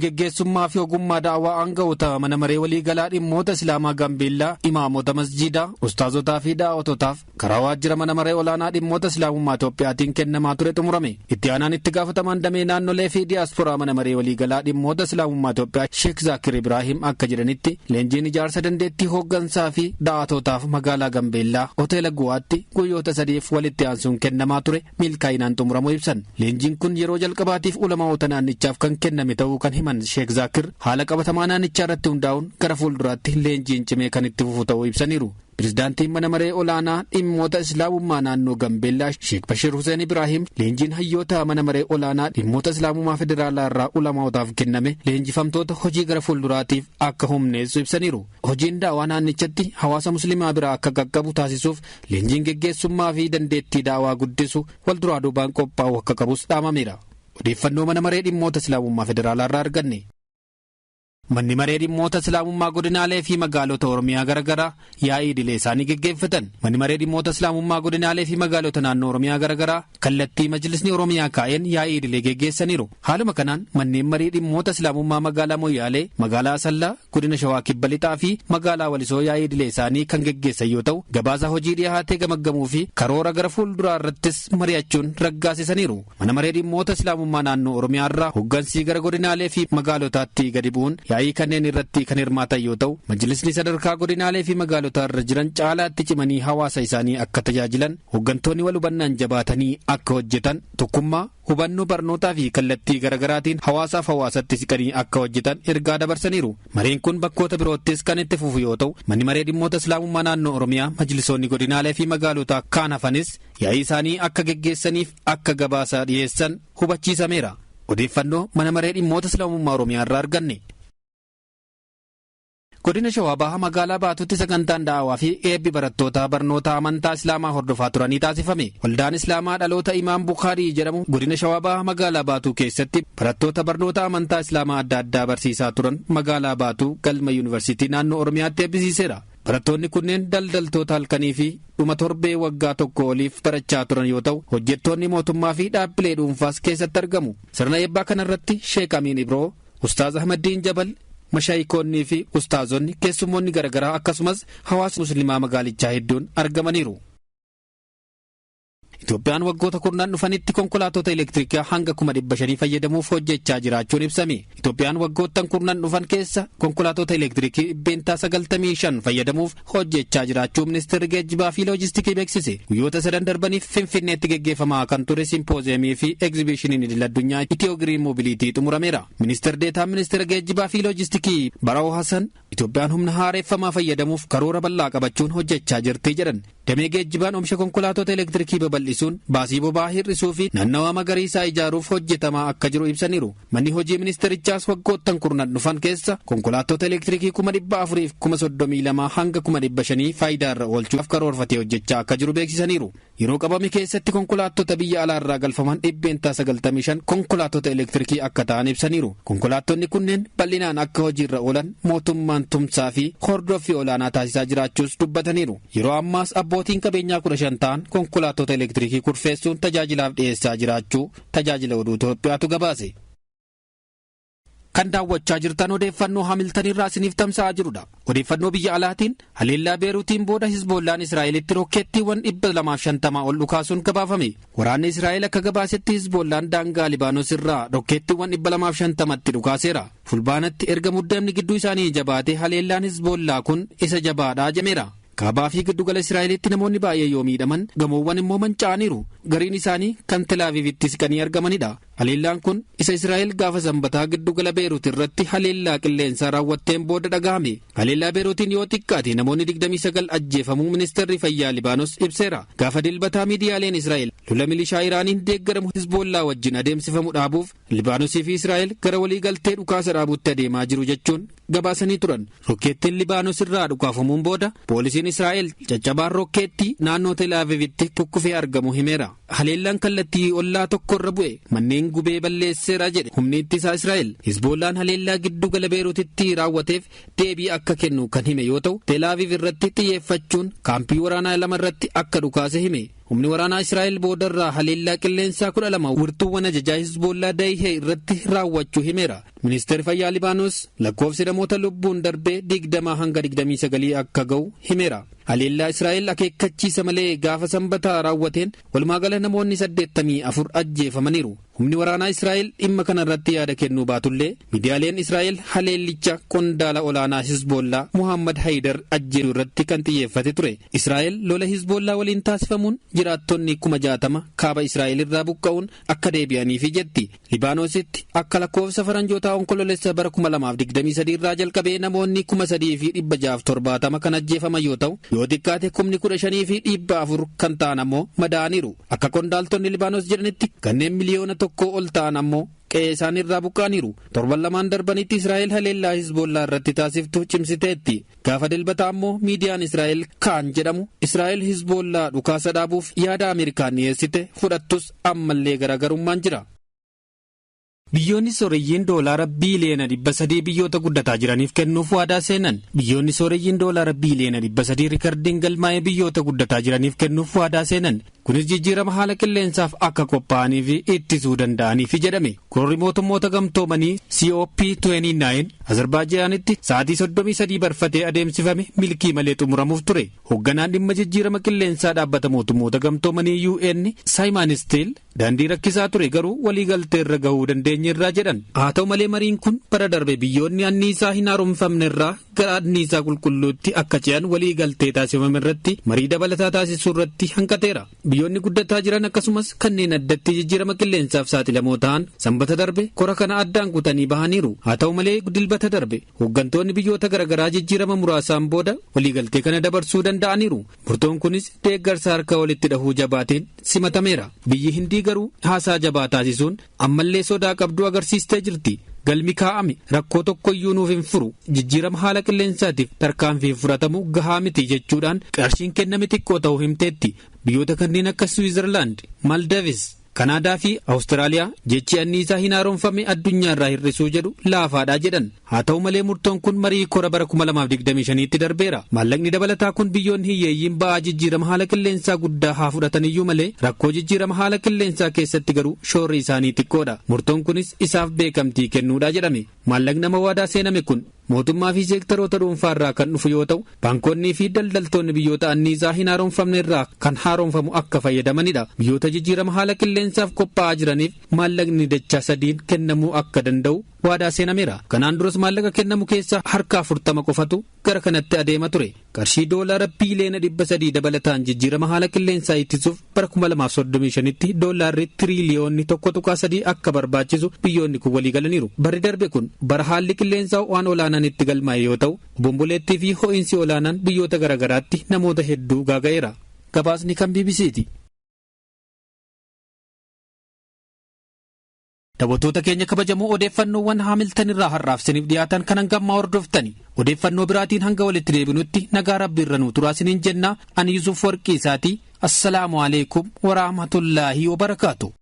Geggeessummaa fi ogummaa daawwaa aangawoota mana maree waliigalaa dhimmoota Islaamaa Gaambeellaa, imaamota masjiidaa, ustaazotaa fi daawwatotaaf karaa waajjira mana maree olaanaa dhimmoota Islaamummaa Itoophiyaatiin kennamaa ture xumurame. Itti aanaan itti gaafatamaan damee naannolee fi diyaasporaa mana maree waliigalaa dhimmoota Islaamummaa Itoophiyaa Sheek Zaakir Ibraahim akka jedhanitti leenjiin ijaarsa dandeettii hooggansaa fi daawwatotaaf magaalaa Gaambeellaa hoteela Guwaatti guyyoota 3 walitti aansuun kennamaa ture milkaa'inaan xumuramuu ibsan. Leenjiin kun yeroo jalqabaatiif ulamaa'ota naannichaaf kan kenname ta'uu kan Sheek Zaakir haala qabatamaa naannichaa irratti hundaa'uun gara fuulduraatti leenjiin cimee kan itti fufu ta'uu ibsaniiru. Pirezidaantiin mana maree olaanaa dhimmoota Islaamummaa naannoo Gaambeellaa Sheek Bashir Hussein Ibraahim leenjiin hayyoota mana maree olaanaa dhimmoota Islaamummaa federaalaa irraa ulamaa'otaaf kenname leenjifamtoota hojii gara fuulduraatiif akka humneessu ibsaniiru. Hojiin daawwaa naannichatti hawaasa musliimaa biraa akka qaqqabu taasisuuf leenjiin geggeessummaa fi dandeettii daawwaa guddisu walduraa duubaan qophaa'u akka qabus dhaamameera. Odeeffannoo mana maree dhimmoota Islaamummaa federaalaa irraa arganne. Manni maree dhimmoota Islaamummaa godinaalee fi magaalota Oromiyaa garaagaraa yaa'ii idilee isaanii geggeeffatan. Manni maree dhimmoota Islaamummaa godinaalee fi magaalota naannoo Oromiyaa garaagaraa kallattii majlisni Oromiyaa kaa'een yaa'ii idilee geggeessaniiru. Haaluma kanaan manneen maree dhimmoota Islaamummaa magaalaa Moyyaalee, magaalaa Asallaa, godina Shawaa Kibba Lixaa fi magaalaa Walisoo yaa'ii idilee isaanii kan geggeessan yoo ta'u, gabaasa hojii dhiyaatee gamaggamuu fi karoora gara fuulduraa irrattis mari'achuun raggaasisaniiru. Mana maree dhimmoota Islaamummaa naannoo Oromiyaa irraa hooggansii gara godinaalee fi magaalotaatti gadi bu'uun yaa'ii kanneen irratti kan hirmaatan yoo ta'u, majlisni sadarkaa godinaalee fi magaalotaa irra jiran caalaatti cimanii hawaasa isaanii akka tajaajilan, hooggantoonni wal hubannaan jabaatanii akka hojjetan, tokkummaa, hubannoo barnootaa fi kallattii garaagaraatiin hawaasaaf hawaasatti siqanii akka hojjetan ergaa dabarsaniiru. Mareen kun bakkoota biroottis kan itti fufu yoo ta'u, manni maree dhimmoota Islaamummaa naannoo Oromiyaa majlisoonni godinaalee fi magaalotaa kaan hafanis yaa'ii isaanii akka geggeessaniif akka gabaasa dhiyeessan hubachiisameera. Odeeffannoo mana maree dhimmoota Islaamummaa Oromiyaa irraa arganne. Godina Shawaa Bahaa magaalaa Baatuutti sagantaan daawwaa fi eebbi barattoota barnoota amantaa Islaamaa hordofaa turanii taasifame. Waldaan Islaamaa dhaloota Imaam Bukaarii jedhamu godina Shawaa Bahaa magaalaa Baatuu keessatti barattoota barnoota amantaa Islaamaa adda addaa barsiisaa turan magaalaa Baatuu galma yuunivarsiitii naannoo Oromiyaatti eebbisiiseera. Barattoonni kunneen daldaltoota halkanii fi dhuma torbee waggaa tokko oliif barachaa turan yoo ta'u, hojjettoonni mootummaa fi dhaabbilee dhuunfaas keessatti argamu. Sirna eebbaa kanarratti Sheek Amiin Ibroo, Ustaaz Ahmadiin Jabal, mashaayikoonnii fi ustaazonni keessummoonni garaagaraa akkasumas hawaasa musliimaa magaalichaa hedduun argamaniiru. Itoophiyaan waggoota kurnaan dhufanitti konkolaattota elektirikaa hanga 500,000 fayyadamuuf hojjechaa jiraachuun ibsame. Itoophiyaan waggoottan kurnaan dhufan keessa konkolaattota elektirikii dhibbeentaa 95 fayyadamuuf hojjechaa jiraachuu ministeerri geejjibaa fi loojistikii beeksise. Guyyoota 3 darbaniif Finfinneetti geggeeffamaa kan ture simpooziyamii fi egzibishiniin idil-addunyaa Itiyoo Giriin Moobiliitii xumurameera. Ministeerri deetaan ministeera geejjibaa fi loojistikii Baraa'oo Hasan Itoophiyaan humna haareeffamaa fayyadamuuf karoora bal'aa qabachuun hojjechaa jirti jedhan. Damee geejjibaan oomisha konkolaattota elektirikii babal'isuun baasii boba'aa hir'isuu fi naannawaa magariisaa ijaaruuf hojjetamaa akka jiru ibsaniiru. Manni hojii ministeerichaas waggoottan kurnan dhufan keessa konkolaattota elektirikii 432 hanga 500 faayidaarra oolchuuf karoorfatee hojjechaa akka jiru beeksisaniiru. Yeroo qabame keessatti konkolaattota biyya alaarraa galfaman dhibbeentaa 95 konkolaattota elektirikii akka ta'an ibsaniiru. Konkolaattonni kunneen bal'inaan akka hojiirra oolan mootummaan tumsaa fi hordoffii olaanaa taasisaa jiraachuus dubbataniiru. Yeroo ammaas abbootiin qabeenyaa 15 ta'an konkolaattota elektirikii kurfeessuun tajaajilaaf dhiyeessaa jiraachuu tajaajila oduu Itoophiyaatu gabaase. Kan daawwachaa jirtan odeeffannoo Haamiltan irraa isiniif tamsa'aa jirudha. Odeeffannoo biyya alaatiin haleellaa Beeruutiin booda Hizboollaan Israa'elitti rokkeettiiwwan 250 ol dhukaasuun gabaafame. Waraanni Israa'el akka gabaasetti Hizboollaan daangaa Libaanos irraa rokkeettiiwwan 250tti dhukaaseera. Fulbaanatti erga muddamni gidduu isaanii jabaate haleellaan Hizboollaa kun isa jabaadhaa jedhameera. Kaabaa fi giddugala Israa'elitti namoonni baay'ee yoo miidhaman gamoowwan immoo manca'aniiru. Gariin isaanii kan Telaaviivitti siqanii argamanidha. Haleellaan kun isa Israa'el gaafa sanbataa giddugala Beeruut irratti haleellaa qilleensaa raawwatteen booda dhaga'ame. Haleellaa Beeruutiin yoo xiqqaate namoonni 29 ajjeefamuu ministeerri fayyaa Libaanos ibseera. Gaafa dilbataa miidiyaaleen Israa'el lola milishaa Iraaniin deeggaramu Hizboollaa wajjin adeemsifamu dhaabuuf Libaanosii fi Israa'el gara waliigaltee dhukaasa dhaabuutti adeemaa jiru jechuun gabaasanii turan. Rokkeettiin Libaanos irraa dhukaafamuun booda poolisiin Israa'el caccabaan rokkeettii naannoo Telaaviivitti kukkufee argamu himeera. Haleellaan kallattii ollaa tokkorra bu'e manneen gubee balleesseera jedhe humni ittisaa Israa'el. Hizboollaan haleellaa giddu gala Beeruutitti raawwateef deebii akka kennu kan hime yoo ta'u, Telaaviiv irratti xiyyeeffachuun kaampii waraanaa 2 irratti akka dhukaase hime. humni waraanaa Israa'el boodarraa haleellaa qilleensaa 12 wirtuuwwan ajajaa Hizbollaa Daahii irratti raawwachuu himeera. Ministeerri fayyaa Libaanos lakkoofsi namoota lubbuun darbee 20 hanga 29 akka ga'u himeera. Haleellaa Israa'el akeekkachiisa malee gaafa sanbataa raawwateen walumaagala namoonni 84 ajjeefamaniiru. Humni waraanaa Israa'el dhimma kana irratti yaada kennuu baatullee miidiyaaleen Israa'el haleellicha qondaala olaanaa Hizbollaa Muhammad Haydar ajjeesuu irratti kan xiyyeeffate ture. Israa'el lola Hizbollaa waliin taasifamuun jiraattonni 60,000 kaaba Israa'el irraa buqqa'uun akka deebi'aniifi jetti. Libaanoositti akka lakkoofsa faranjootaa onkoloolessa bara 2023 irraa jalqabee namoonni 3,670 kan ajjeefaman yoo ta'u, yoo xiqqaate 15,400 kan ta'an ammoo madaa'aniiru. Akka qondaaltonni Libaanos jedhanitti kanneen miliyoona tokko ol ta'an ammoo qe'ee isaanii irraa buqqa'aniiru. Torban lamaan darbanitti Israa'el haleellaa Hizbollaa irratti taasiftu cimsiteetti. Gaafa dilbataa ammoo miidiyaan Israa'el kaan jedhamu Israa'el Hizbollaa dhukaasa dhaabuuf yaada Ameerikaan dhiyeessite fudhattus ammallee garaagarummaan jira. Biyyoonni sooreyyiin doolaara biiliyoona 300 biyyoota guddataa jiraniif kennuuf waadaa seenan. Biyyoonni sooreyyiin doolaara biiliyoona 300 rikardiin galmaa'ee biyyoota guddataa jiraniif kennuuf waadaa seenan. Kunis jijjiirama haala qilleensaaf akka qophaa'anii fi ittisuu danda'aniif jedhame. Korri mootummoota gamtoomanii COP29 Azerbaaijaanitti sa'aatii 33 barfatee adeemsifame milkii malee xumuramuuf ture. Hoogganaan dhimma jijjiirama qilleensaa dhaabbata mootummoota gamtoomanii UN Simon Still daandii rakkisaa ture garuu waliigaltee irra gahuu dandeenyeerraa jedhan. Haa ta'u malee mariin kun bara darbe biyyoonni anniisaa hin haaromfamne irraa gara anniisaa qulqulluutti akka ce'an waliigaltee taasifame irratti marii dabalataa taasisuu irratti hanqateera. Biyyoonni guddataa jiran akkasumas kanneen addatti jijjiirama qilleensaaf saaxilamoo ta'an sanbata darbe kora kana addaan kutanii bahaniiru. Haa ta'u malee dilbata darbe hooggantoonni biyyoota garaagaraa jijjiirama muraasaan booda waliigaltee kana dabarsuu danda'aniiru. Murtoon kunis deeggarsa harka walitti dhahuu jabaateen simatameera. Biyyi Hindii garuu haasaa jabaa taasisuun ammallee sodaa qabdu agarsiistee jirti. Galmi kaa'ame rakkoo tokkoyyuu nuuf hin furu jijjiirama haala qilleensaatiif tarkaanfii fudhatamu gahaa miti jechuudhaan qarshiin kenname xiqqoo ta'uu himteetti. Biyyoota kanneen akka Swiizerlaand, Maldives, Kanaadaa fi Awustiraaliyaa jechi anniisaa hin haaromfame addunyaa irraa hir'isuu jedhu laafaadhaa jedhan. Haa ta'u malee murtoon kun marii kora bara 2025tti darbeera. Maallaqni dabalataa kun biyyoonni hiyyeeyyiin ba'aa jijjiirama haala qilleensaa guddaa haa fudhataniyyuu malee rakkoo jijjiirama haala qilleensaa keessatti garuu shoorri isaanii xiqqoodha. Murtoon kunis isaaf beekamtii kennuudha jedhame. Maallaqni nama waadaa seename kun mootummaa fi seektaroota dhuunfaa irraa kan dhufu yoo ta'u, baankonnii fi daldaltoonni biyyoota anniisaa hin haaromfamne irraa kan haaromfamu akka fayyadamanidha. Biyyoota jijjiirama haala qilleensaaf qophaa'aa jiraniif maallaqni dachaa 3 kennamuu akka danda'u waadaa seenameera. Kanaan duras maallaqa kennamu keessaa harka 40 qofatu gara kanatti adeema ture. Qarshii doolaara biiliyoona 300 dabalataan jijjiirama haala qilleensaa ittisuuf bara 2035tti doolaarri tiriliyoonni 1.3 akka barbaachisu biyyoonni kun walii galaniiru. Barri darbe kun bara haalli qilleensaa waan olaanaan itti galmaa'e yoo ta'u, bomboleettii fi ho'iinsi olaanaan biyyoota garaagaraatti namoota hedduu gaaga'eera. Gabaasni kan BBC'ti. Daawwattoota keenya kabajamoo odeeffannoowwan Haamiltan irraa har'aafsaniif dhiyaatan kan hangammaa hordoftani. Odeeffannoo biraatiin hanga walitti deebinutti nagaa rabbi irra nuu turaasiniin jennaa ani Yusuf Warqii isaatii. Assalaamu alaikum wa rahmatullaahi wa barakaatu.